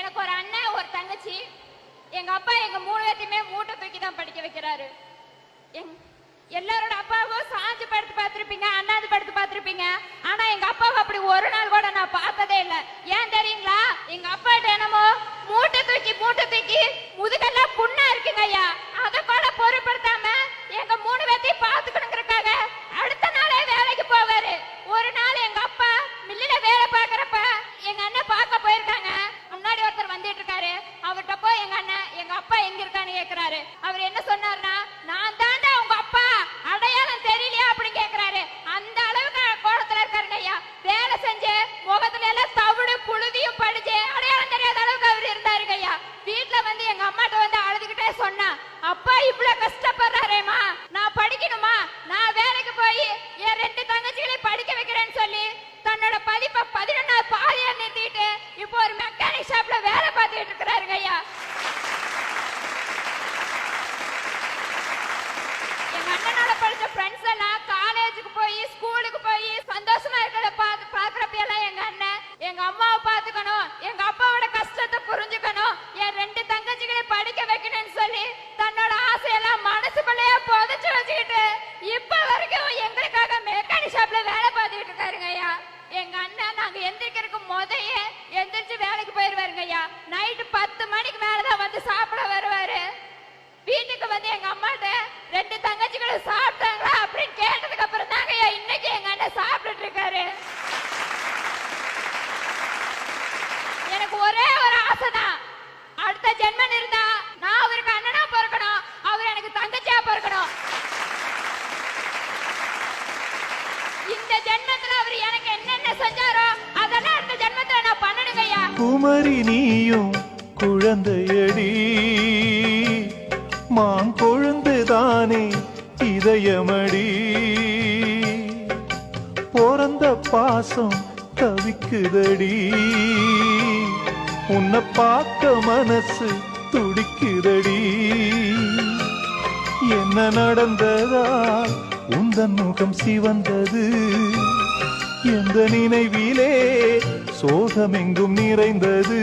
எனக்கு ஒரு அண்ணன் ஒரு தங்கச்சி. எங்க அப்பா எங்க 3 பேத்தையுமே மூட்டை தூக்கி தான் படிக்க வைக்கிறாரு. எல்லாரோட அப்பாவும் சாஞ்சு படுத்து பார்த்திருப்பீங்க, அண்ணாந்து படுத்து பார்த்திருப்பீங்க. ஆனா எங்க அப்பாவை அப்படி ஒரு நாள் கூட நான் பார்த்ததே இல்லை. ஏன் தெரியுங்களா? எங்க அப்பாட்ட என்னமோ மூட்டை தூக்கி முதுகெல்லாம் புண்ணா இருக்குங்க ஐயா. அதை கூட பொருட்படுத்தாம எங்க 3 பேத்தையும் பார்த்துக்கணுங்கிறக்காக அடுத்த நாளே வேலைக்கு போவாரு. ஒரு நாள் எங்க அப்பா மில்லில வேலை பார்க்கறப்ப எங்க அண்ணன் பார்க்க போயிருக்காங்க. முன்னாடி ஒருத்தர் வந்துட்டு இருக்காரு. அவர்கிட்ட போய் எங்க அப்பா எங்க இருக்கான்னு கேக்குறாரு. அவர் என்ன சொன்னாருன்னா, நான் தாண்டா உங்க அப்பா, அடையாளம் தெரியலையா அப்படின்னு கேக்குறாரு. அந்த அளவுக்கு கோலத்துல இருக்காருங்க ஐயா. வேலை செஞ்சு முகத்துல எல்லாம் தவிடு புழுதியும் படிச்சு அடையாளம் தெரியாத அளவுக்கு அவர் இருந்தாருங்க ஐயா. வீட்டுல வந்து எங்க அம்மாட்ட வந்து அழுதுகிட்டே சொன்னா, அப்பா இவ்வளவு கஷ்டப்படுறாரேமா, நான் படிக்கணுமா, நான் வேலைக்கு போய் என் 2 தங்கச்சிகளையும் படிக்க வைக்கிறேன்னு சொல்லி தன்னோட படிப்பை 11வது பாதியா நிறுத்திட்டு இப்போ ஒரு மெக்கானிக் ஷாப்ல வேலை பார்த்துட்டு இருக்கிறாருங்க ஐயா. எங்க அண்ணனோட படிச்ச ஃப்ரெண்ட்ஸ் எல்லாம் காலேஜுக்கு போய் ஸ்கூலுக்கு போய் சந்தோஷமா இருக்கிறத பாக்குறப்ப எல்லாம் எங்க அண்ணன் எங்க அம்மாவை பாத்துக்கணும், எங்க அப்பாவோட கஷ்டத்தை புரிஞ்சுக்கணும், என் 2 தங்கச்சிகளை படிக்க வைக்கணும்னு சொல்லி தன்னோட ஆசையெல்லாம் மனசுக்குள்ளேயே புதைச்சு வச்சுக்கிட்டு இப்ப வரைக்கும் எங்களுக்காக மெக்கானிக் ஷாப்ல வேலை பார்த்துக்கிட்டு இருக்காருங்க ஐயா. எங்க அண்ணன் நாங்க எந்திரிக்கிறதுக்கு முதையே எந்திரிச்சு வேலைக்கு போயிருவாருங்க ஐயா. நைட்டு 10 மணிக்கு மேலதான் வந்து சாப்பிட வருவாரு. வீட்டுக்கு வந்து எங்க அம்மாட்ட 2 தங்கச்சிகளும் சாப்பிட்டாங்களா அப்படின்னு கேட்டதுக்கு அப்புறம் தாங்க ஐயா இன்னைக்கு எங்க அண்ணன் சாப்பிட்டுட்டு இருக்காரு. எனக்கு ஒரே ஒரு ஆசைதான், அடுத்த ஜென்மம் இருந்தா நான் அவருக்கு அண்ணனா பிறக்கணும், அவர் எனக்கு தங்கச்சியா பிறக்கணும். இந்த ஜென்மத்துல அவர் எனக்கு என்னென்ன செஞ்சாரோ அதெல்லாம் அடுத்த ஜென்மத்துல நான் பண்ணணுங்க ஐயா. குமரி நீயும் குழந்தையடி, மாங்கொழுந்துதானே இதயமடி, பிறந்த பாசம் தவிக்குதடி, உன்னை பார்க்க மனசு துடிக்குதடி, என்ன நடந்ததா உந்தன் முகம் சிவந்தது, எந்த நினைவிலே சோகமெங்கும் நிறைந்தது.